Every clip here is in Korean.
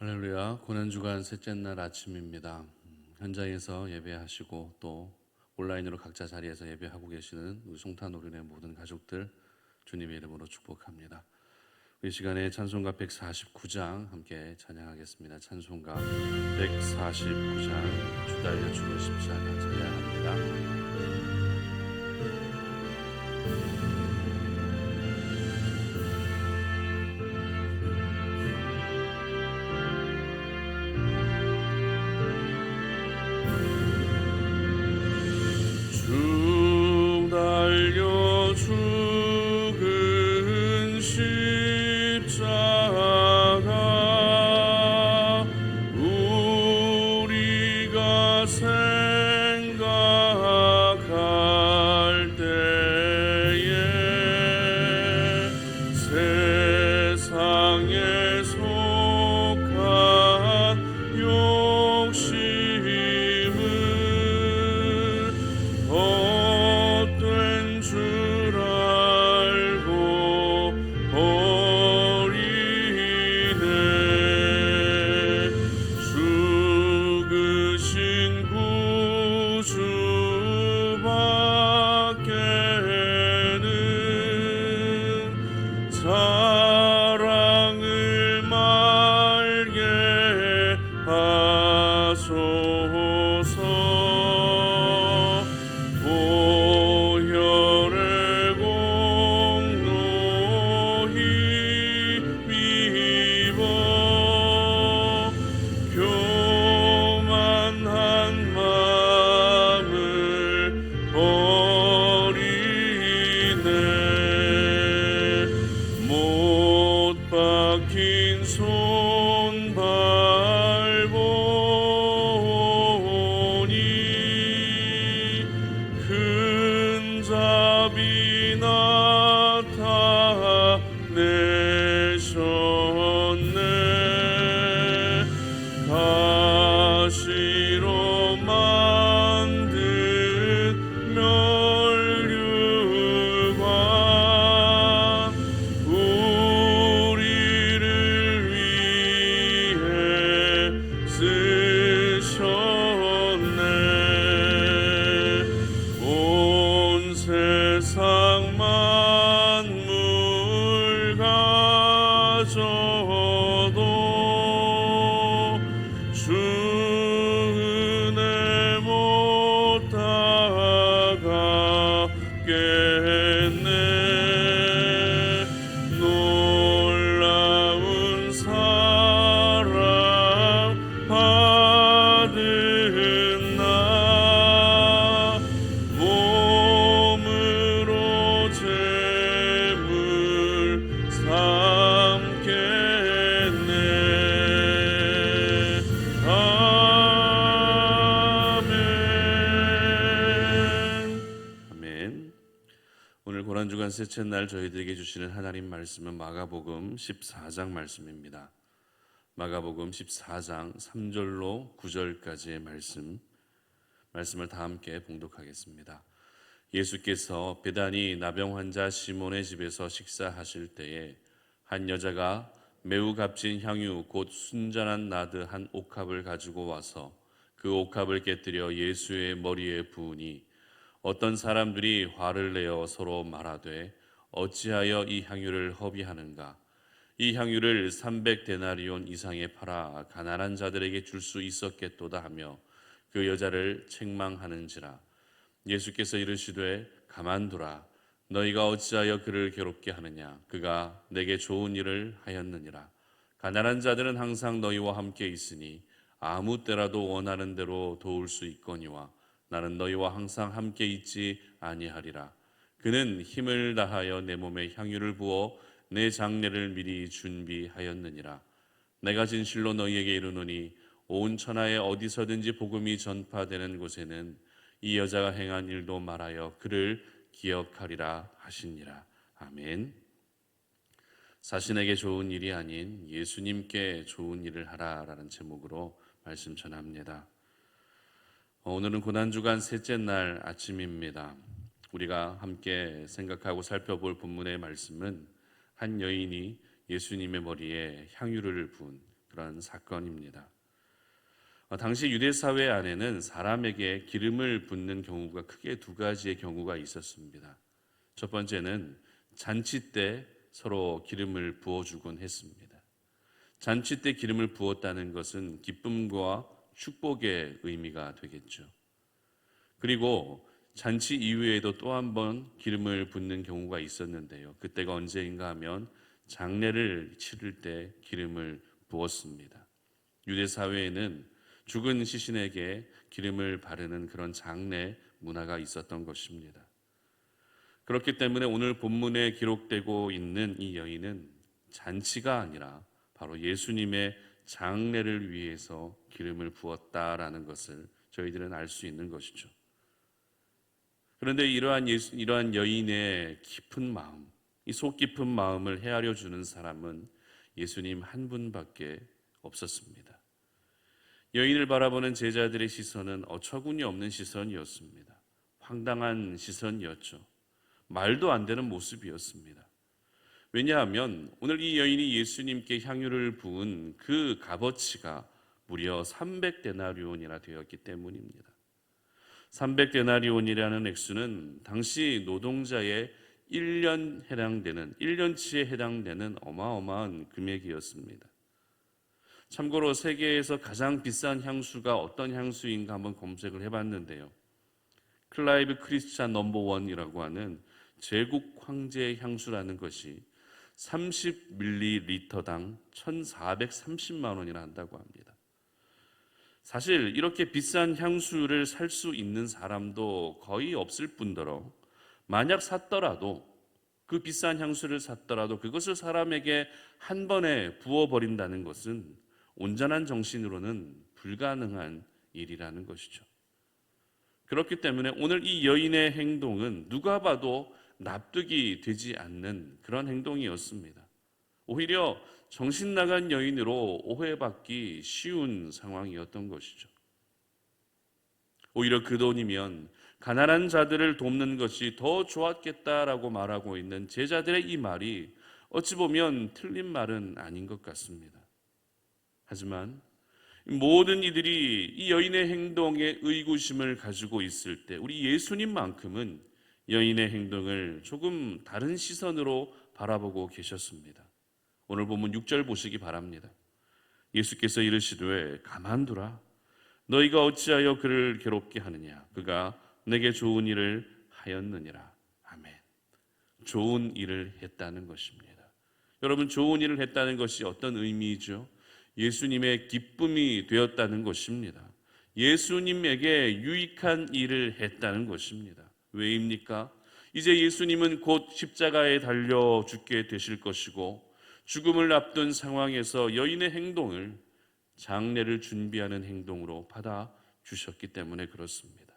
할렐루야. 고난주간 셋째 날 아침입니다. 현장에서 예배하시고 또 온라인으로 각자 자리에서 예배하고 계시는 우리 송탄오륜의 모든 가족들 주님의 이름으로 축복합니다. 이 시간에 찬송가 149장 함께 찬양하겠습니다. 찬송가 149장 주 달려주고 십자가 찬양합니다. 주 달려 죽은 십자가 우리가 생각할 때에 세상에 속한 욕심을 헛된 줄 알고 버리네. 죽으신 구주밖에는 사랑을 말게 하소서. 보혈의 공로 힘입어 교만한 마음을 버리네. 못 박힌 손 밟으니 큰 자비 나타내셨네. 가시로 만든 면류관 우리를 위해 쓰셨네. 온 세상 만물 가져도 주 은혜 못 다가겠네. 놀라운 사랑 받은 나 몸으로 제물 삼겠네. 아멘. 아멘. 오늘 고난주간 셋째 날 저희들에게 주시는 하나님 말씀은 마가복음 14장 말씀입니다. 마가복음 14장 3절로 9절까지의 말씀을 다 함께 봉독하겠습니다. 예수께서 베다니 나병 환자 시몬의 집에서 식사하실 때에 한 여자가 매우 값진 향유 곧 순전한 나드 한 옥합을 가지고 와서 그 옥합을 깨뜨려 예수의 머리에 부으니 어떤 사람들이 화를 내어 서로 말하되 어찌하여 이 향유를 허비하는가? 이 향유를 300데나리온 이상에 팔아 가난한 자들에게 줄 수 있었겠도다 하며 그 여자를 책망하는지라. 예수께서 이르시되 가만두라. 너희가 어찌하여 그를 괴롭게 하느냐? 그가 내게 좋은 일을 하였느니라. 가난한 자들은 항상 너희와 함께 있으니 아무 때라도 원하는 대로 도울 수 있거니와 나는 너희와 항상 함께 있지 아니하리라. 그는 힘을 다하여 내 몸에 향유를 부어 내 장례를 미리 준비하였느니라. 내가 진실로 너희에게 이르노니 온 천하에 어디서든지 복음이 전파되는 곳에는 이 여자가 행한 일도 말하여 그를 기억하리라 하시니라. 아멘. 자신에게 좋은 일이 아닌 예수님께 좋은 일을 하라라는 제목으로 말씀 전합니다. 오늘은 고난주간 셋째 날 아침입니다. 우리가 함께 생각하고 살펴볼 본문의 말씀은 한 여인이 예수님의 머리에 향유를 부은 그런 사건입니다. 당시 유대 사회 안에는 사람에게 기름을 붓는 경우가 크게 두 가지의 경우가 있었습니다. 첫 번째는 잔치 때 서로 기름을 부어주곤 했습니다. 잔치 때 기름을 부었다는 것은 기쁨과 축복의 의미가 되겠죠. 그리고 잔치 이후에도 또 한 번 기름을 붓는 경우가 있었는데요. 그때가 언제인가 하면 장례를 치를 때 기름을 부었습니다. 유대 사회에는 죽은 시신에게 기름을 바르는 그런 장례 문화가 있었던 것입니다. 그렇기 때문에 오늘 본문에 기록되고 있는 이 여인은 잔치가 아니라 바로 예수님의 장례를 위해서 기름을 부었다라는 것을 저희들은 알 수 있는 것이죠. 그런데 이러한 여인의 깊은 마음, 이 속 깊은 마음을 헤아려 주는 사람은 예수님 한 분밖에 없었습니다. 여인을 바라보는 제자들의 시선은 어처구니 없는 시선이었습니다. 황당한 시선이었죠. 말도 안 되는 모습이었습니다. 왜냐하면 오늘 이 여인이 예수님께 향유를 부은 그 값어치가 무려 300데나리온이나 되었기 때문입니다. 300데나리온이라는 액수는 당시 노동자의 1년치에 해당되는 어마어마한 금액이었습니다. 참고로 세계에서 가장 비싼 향수가 어떤 향수인가 한번 검색을 해봤는데요. 클라이브 크리스찬 넘버1이라고 하는 제국 황제의 향수라는 것이 30ml당 1,430만 원이나 한다고 합니다. 사실 이렇게 비싼 향수를 살 수 있는 사람도 거의 없을 뿐더러 만약 샀더라도 그 비싼 향수를 샀더라도 그것을 사람에게 한 번에 부어버린다는 것은 온전한 정신으로는 불가능한 일이라는 것이죠. 그렇기 때문에 오늘 이 여인의 행동은 누가 봐도 납득이 되지 않는 그런 행동이었습니다. 오히려 정신 나간 여인으로 오해받기 쉬운 상황이었던 것이죠. 오히려 그 돈이면 가난한 자들을 돕는 것이 더 좋았겠다라고 말하고 있는 제자들의 이 말이 어찌 보면 틀린 말은 아닌 것 같습니다. 하지만 모든 이들이 이 여인의 행동에 의구심을 가지고 있을 때 우리 예수님만큼은 여인의 행동을 조금 다른 시선으로 바라보고 계셨습니다. 오늘 본문 6절 보시기 바랍니다. 예수께서 이르시되 가만두라 너희가 어찌하여 그를 괴롭게 하느냐 그가 내게 좋은 일을 하였느니라. 아멘. 좋은 일을 했다는 것입니다. 여러분, 좋은 일을 했다는 것이 어떤 의미이죠? 예수님의 기쁨이 되었다는 것입니다. 예수님에게 유익한 일을 했다는 것입니다. 왜입니까? 이제 예수님은 곧 십자가에 달려 죽게 되실 것이고 죽음을 앞둔 상황에서 여인의 행동을 장례를 준비하는 행동으로 받아주셨기 때문에 그렇습니다.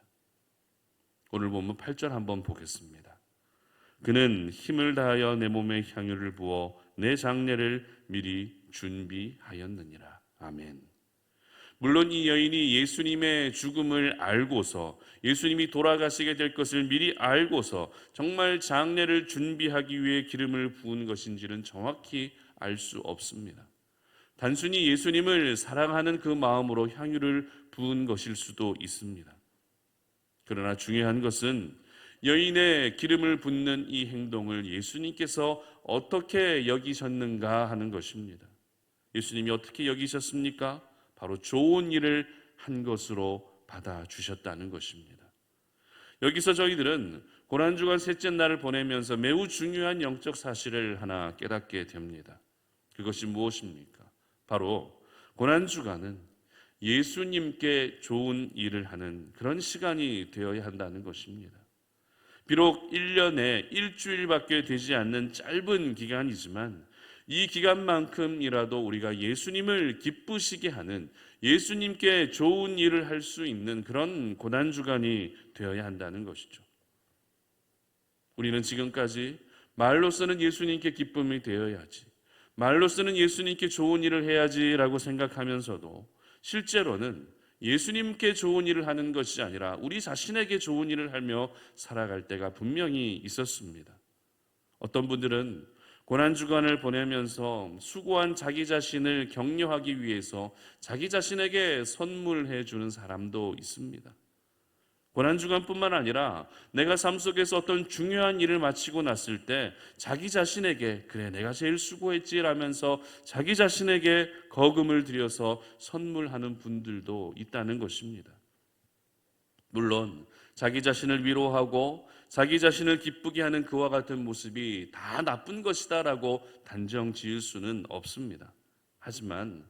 오늘 본문 8절 한번 보겠습니다. 그는 힘을 다하여 내 몸에 향유를 부어 내 장례를 미리 준비하였느니라. 아멘. 물론 이 여인이 예수님의 죽음을 알고서 예수님이 돌아가시게 될 것을 미리 알고서 정말 장례를 준비하기 위해 기름을 부은 것인지는 정확히 알 수 없습니다. 단순히 예수님을 사랑하는 그 마음으로 향유를 부은 것일 수도 있습니다. 그러나 중요한 것은 여인의 기름을 붓는 이 행동을 예수님께서 어떻게 여기셨는가 하는 것입니다. 예수님이 어떻게 여기셨습니까? 바로 좋은 일을 한 것으로 받아주셨다는 것입니다. 여기서 저희들은 고난주간 셋째 날을 보내면서 매우 중요한 영적 사실을 하나 깨닫게 됩니다. 그것이 무엇입니까? 바로 고난주간은 예수님께 좋은 일을 하는 그런 시간이 되어야 한다는 것입니다. 비록 1년에 일주일밖에 되지 않는 짧은 기간이지만 이 기간만큼이라도 우리가 예수님을 기쁘시게 하는 예수님께 좋은 일을 할 수 있는 그런 고난주간이 되어야 한다는 것이죠. 우리는 지금까지 말로서는 예수님께 기쁨이 되어야지, 말로서는 예수님께 좋은 일을 해야지라고 생각하면서도 실제로는 예수님께 좋은 일을 하는 것이 아니라 우리 자신에게 좋은 일을 하며 살아갈 때가 분명히 있었습니다. 어떤 분들은 고난주간을 보내면서 수고한 자기 자신을 격려하기 위해서 자기 자신에게 선물해 주는 사람도 있습니다. 고난주간뿐만 아니라 내가 삶 속에서 어떤 중요한 일을 마치고 났을 때 자기 자신에게 그래 내가 제일 수고했지 라면서 자기 자신에게 거금을 들여서 선물하는 분들도 있다는 것입니다. 물론 자기 자신을 위로하고 자기 자신을 기쁘게 하는 그와 같은 모습이 다 나쁜 것이다라고 단정 지을 수는 없습니다. 하지만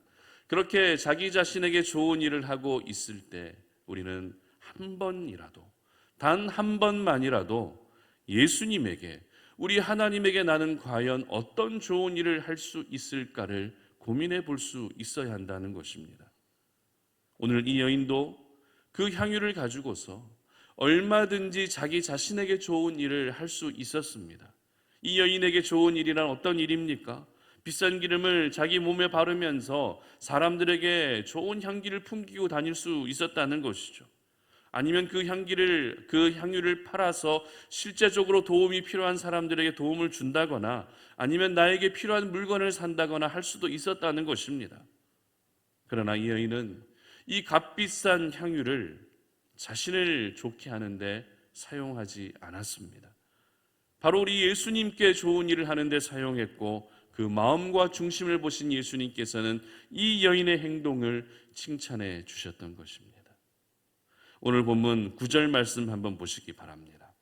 그렇게 자기 자신에게 좋은 일을 하고 있을 때 우리는 한 번이라도, 단 한 번만이라도 예수님에게, 우리 하나님에게 나는 과연 어떤 좋은 일을 할 수 있을까를 고민해 볼 수 있어야 한다는 것입니다. 오늘 이 여인도 그 향유를 가지고서 얼마든지 자기 자신에게 좋은 일을 할 수 있었습니다. 이 여인에게 좋은 일이란 어떤 일입니까? 비싼 기름을 자기 몸에 바르면서 사람들에게 좋은 향기를 풍기고 다닐 수 있었다는 것이죠. 아니면 그 향유를 팔아서 실제적으로 도움이 필요한 사람들에게 도움을 준다거나 아니면 나에게 필요한 물건을 산다거나 할 수도 있었다는 것입니다. 그러나 이 여인은 이 값비싼 향유를 자신을 좋게 하는데 사용하지 않았습니다. 바로 우리 예수님께 좋은 일을 하는데 사용했고 그 마음과 중심을 보신 예수님께서는 이 여인의 행동을 칭찬해 주셨던 것입니다. 오늘 본문 9절 말씀 한번 보시기 바랍니다.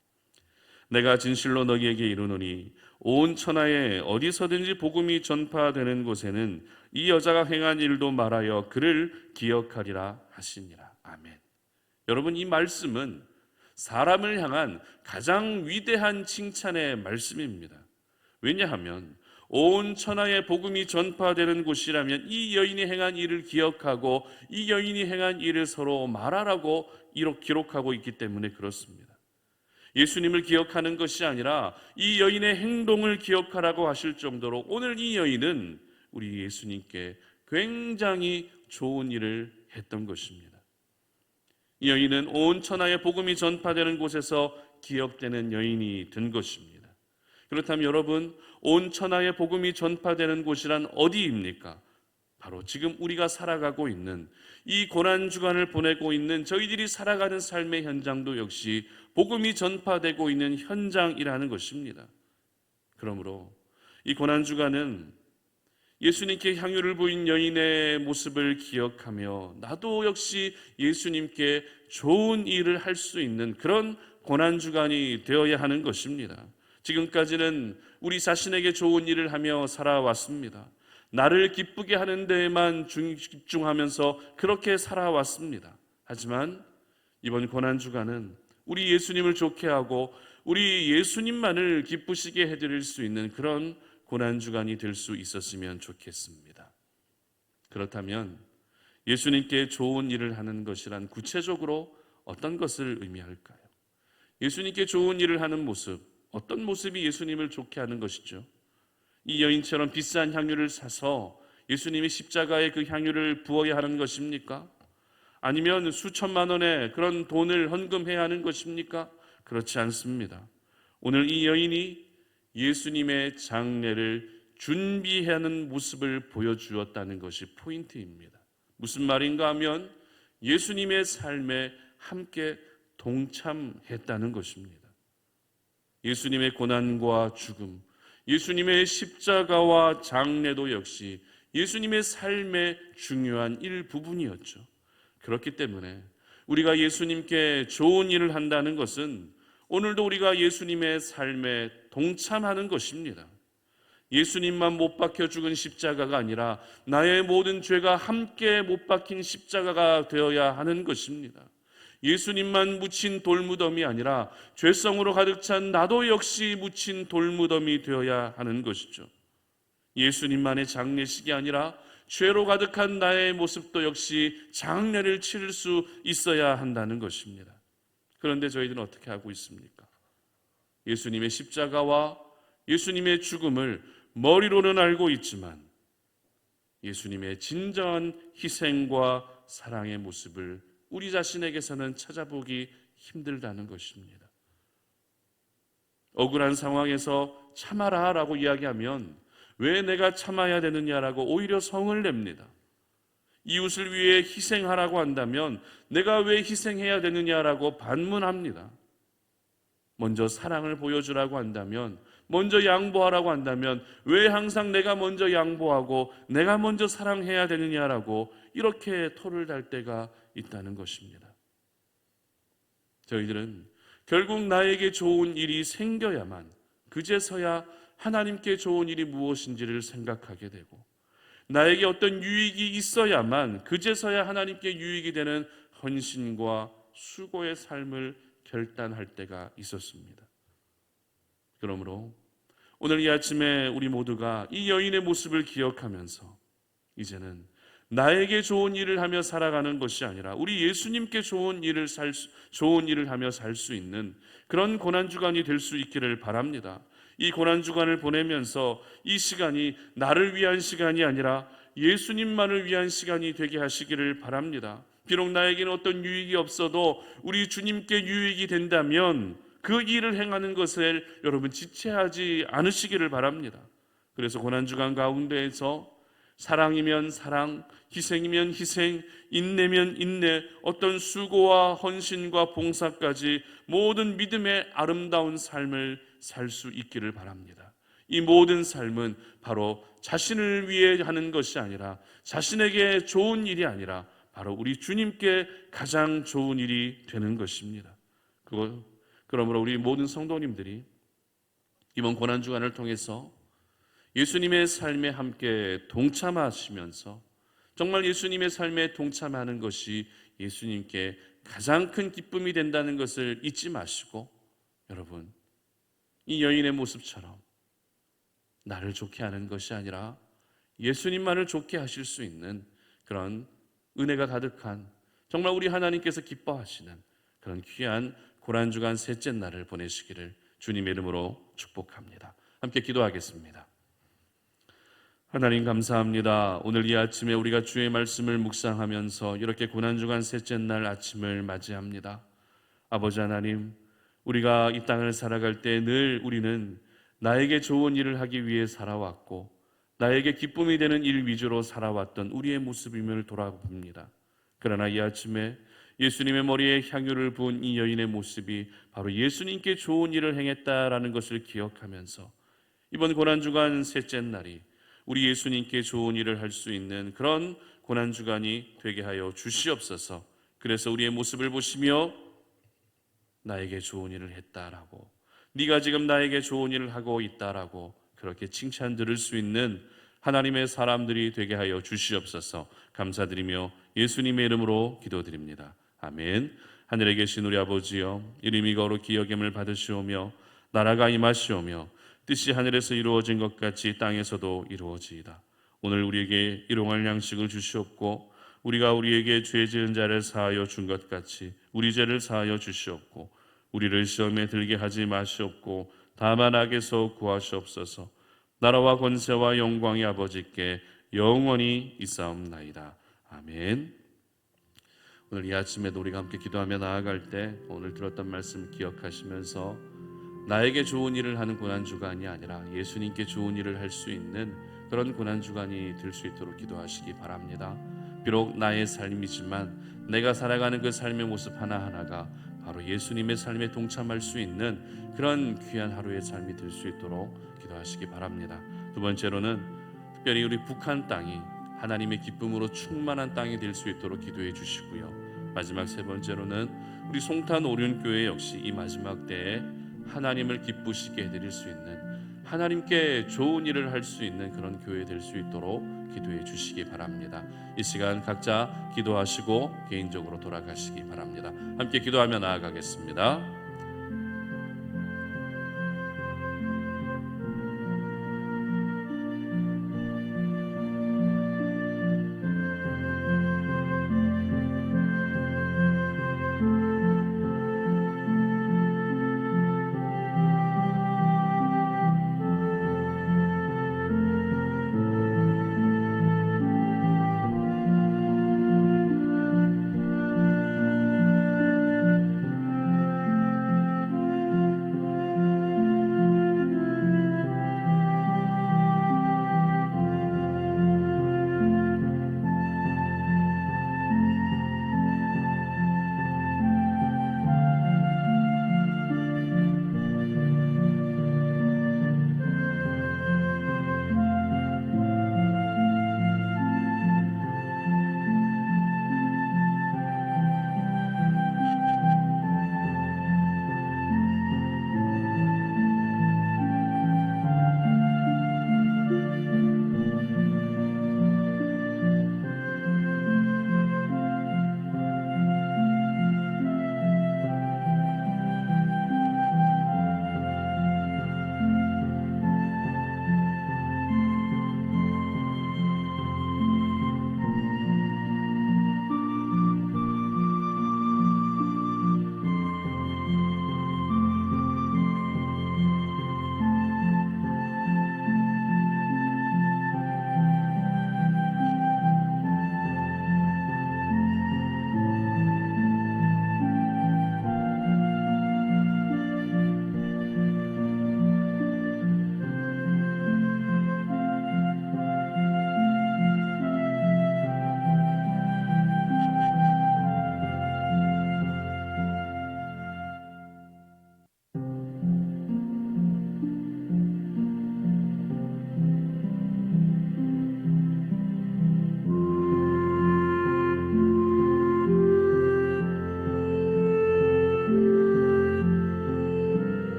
내가 진실로 너희에게 이르노니 온 천하에 어디서든지 복음이 전파되는 곳에는 이 여자가 행한 일도 말하여 그를 기억하리라 하시니라. 아멘. 여러분, 이 말씀은 사람을 향한 가장 위대한 칭찬의 말씀입니다. 왜냐하면 온 천하에 복음이 전파되는 곳이라면 이 여인이 행한 일을 기억하고 이 여인이 행한 일을 서로 말하라고 기록하고 있기 때문에 그렇습니다. 예수님을 기억하는 것이 아니라 이 여인의 행동을 기억하라고 하실 정도로 오늘 이 여인은 우리 예수님께 굉장히 좋은 일을 했던 것입니다. 이 여인은 온 천하에 복음이 전파되는 곳에서 기억되는 여인이 된 것입니다. 그렇다면 여러분, 온 천하에 복음이 전파되는 곳이란 어디입니까? 바로 지금 우리가 살아가고 있는 이 고난주간을 보내고 있는 저희들이 살아가는 삶의 현장도 역시 복음이 전파되고 있는 현장이라는 것입니다. 그러므로 이 고난주간은 예수님께 향유를 부인 여인의 모습을 기억하며 나도 역시 예수님께 좋은 일을 할 수 있는 그런 고난주간이 되어야 하는 것입니다. 지금까지는 우리 자신에게 좋은 일을 하며 살아왔습니다. 나를 기쁘게 하는 데에만 집중하면서 그렇게 살아왔습니다. 하지만 이번 고난주간은 우리 예수님을 좋게 하고 우리 예수님만을 기쁘시게 해드릴 수 있는 그런 고난주간이 될 수 있었으면 좋겠습니다. 그렇다면 예수님께 좋은 일을 하는 것이란 구체적으로 어떤 것을 의미할까요? 예수님께 좋은 일을 하는 모습, 어떤 모습이 예수님을 좋게 하는 것이죠? 이 여인처럼 비싼 향유를 사서 예수님이 십자가에 그 향유를 부어야 하는 것입니까? 아니면 수천만 원의 그런 돈을 헌금해야 하는 것입니까? 그렇지 않습니다. 오늘 이 여인이 예수님의 장례를 준비하는 모습을 보여주었다는 것이 포인트입니다. 무슨 말인가 하면 예수님의 삶에 함께 동참했다는 것입니다. 예수님의 고난과 죽음, 예수님의 십자가와 장례도 역시 예수님의 삶의 중요한 일부분이었죠. 그렇기 때문에 우리가 예수님께 좋은 일을 한다는 것은 오늘도 우리가 예수님의 삶에 동참하는 것입니다. 예수님만 못 박혀 죽은 십자가가 아니라 나의 모든 죄가 함께 못 박힌 십자가가 되어야 하는 것입니다. 예수님만 묻힌 돌무덤이 아니라 죄성으로 가득 찬 나도 역시 묻힌 돌무덤이 되어야 하는 것이죠. 예수님만의 장례식이 아니라 죄로 가득한 나의 모습도 역시 장례를 치를 수 있어야 한다는 것입니다. 그런데 저희들은 어떻게 하고 있습니까? 예수님의 십자가와 예수님의 죽음을 머리로는 알고 있지만 예수님의 진정한 희생과 사랑의 모습을 우리 자신에게서는 찾아보기 힘들다는 것입니다. 억울한 상황에서 참아라라고 이야기하면 왜 내가 참아야 되느냐라고 오히려 성을 냅니다. 이웃을 위해 희생하라고 한다면 내가 왜 희생해야 되느냐라고 반문합니다. 먼저 사랑을 보여주라고 한다면, 먼저 양보하라고 한다면 왜 항상 내가 먼저 양보하고 내가 먼저 사랑해야 되느냐라고 이렇게 토를 달 때가 있다는 것입니다. 저희들은 결국 나에게 좋은 일이 생겨야만 그제서야 하나님께 좋은 일이 무엇인지를 생각하게 되고, 나에게 어떤 유익이 있어야만 그제서야 하나님께 유익이 되는 헌신과 수고의 삶을 결단할 때가 있었습니다. 그러므로 오늘 이 아침에 우리 모두가 이 여인의 모습을 기억하면서 이제는 나에게 좋은 일을 하며 살아가는 것이 아니라 우리 예수님께 좋은 일을 하며 살 수 있는 그런 고난주간이 될 수 있기를 바랍니다. 이 고난주간을 보내면서 이 시간이 나를 위한 시간이 아니라 예수님만을 위한 시간이 되게 하시기를 바랍니다. 비록 나에게는 어떤 유익이 없어도 우리 주님께 유익이 된다면 그 일을 행하는 것을 여러분 지체하지 않으시기를 바랍니다. 그래서 고난주간 가운데에서 사랑이면 사랑, 희생이면 희생, 인내면 인내, 어떤 수고와 헌신과 봉사까지 모든 믿음의 아름다운 삶을 살 수 있기를 바랍니다. 이 모든 삶은 바로 자신을 위해 하는 것이 아니라, 자신에게 좋은 일이 아니라 바로 우리 주님께 가장 좋은 일이 되는 것입니다. 그러므로 우리 모든 성도님들이 이번 고난주간을 통해서 예수님의 삶에 함께 동참하시면서 정말 예수님의 삶에 동참하는 것이 예수님께 가장 큰 기쁨이 된다는 것을 잊지 마시고, 여러분 이 여인의 모습처럼 나를 좋게 하는 것이 아니라 예수님만을 좋게 하실 수 있는 그런 은혜가 가득한, 정말 우리 하나님께서 기뻐하시는 그런 귀한 고난주간 셋째 날을 보내시기를 주님의 이름으로 축복합니다. 함께 기도하겠습니다. 하나님 감사합니다. 오늘 이 아침에 우리가 주의 말씀을 묵상하면서 이렇게 고난주간 셋째 날 아침을 맞이합니다. 아버지 하나님, 우리가 이 땅을 살아갈 때 늘 우리는 나에게 좋은 일을 하기 위해 살아왔고 나에게 기쁨이 되는 일 위주로 살아왔던 우리의 모습임을 돌아봅니다. 그러나 이 아침에 예수님의 머리에 향유를 부은 이 여인의 모습이 바로 예수님께 좋은 일을 행했다라는 것을 기억하면서 이번 고난주간 셋째 날이 우리 예수님께 좋은 일을 할 수 있는 그런 고난주간이 되게 하여 주시옵소서. 그래서 우리의 모습을 보시며 나에게 좋은 일을 했다라고, 네가 지금 나에게 좋은 일을 하고 있다라고 그렇게 칭찬 들을 수 있는 하나님의 사람들이 되게 하여 주시옵소서. 감사드리며 예수님의 이름으로 기도드립니다. 아멘. 하늘에 계신 우리 아버지여, 이름이 거룩히 여김을 받으시오며 나라가 임하시오며 뜻이 하늘에서 이루어진 것 같이 땅에서도 이루어지이다. 오늘 우리에게 일용할 양식을 주시옵고 우리가 우리에게 죄 지은 자를 사하여 준 것 같이 우리 죄를 사하여 주시옵고 우리를 시험에 들게 하지 마시옵고 다만 악에서 구하시옵소서. 나라와 권세와 영광이 아버지께 영원히 있사옵나이다. 아멘. 오늘 이 아침에도 우리가 함께 기도하며 나아갈 때 오늘 들었던 말씀 기억하시면서 나에게 좋은 일을 하는 고난주간이 아니라 예수님께 좋은 일을 할 수 있는 그런 고난주간이 될 수 있도록 기도하시기 바랍니다. 비록 나의 삶이지만 내가 살아가는 그 삶의 모습 하나하나가 바로 예수님의 삶에 동참할 수 있는 그런 귀한 하루의 삶이 될 수 있도록 기도하시기 바랍니다. 두 번째로는 특별히 우리 북한 땅이 하나님의 기쁨으로 충만한 땅이 될 수 있도록 기도해 주시고요. 마지막 세 번째로는 우리 송탄 오륜교회 역시 이 마지막 때에 하나님을 기쁘시게 해드릴 수 있는, 하나님께 좋은 일을 할 수 있는 그런 교회 될 수 있도록 기도해 주시기 바랍니다. 이 시간 각자 기도하시고 개인적으로 돌아가시기 바랍니다. 함께 기도하며 나아가겠습니다.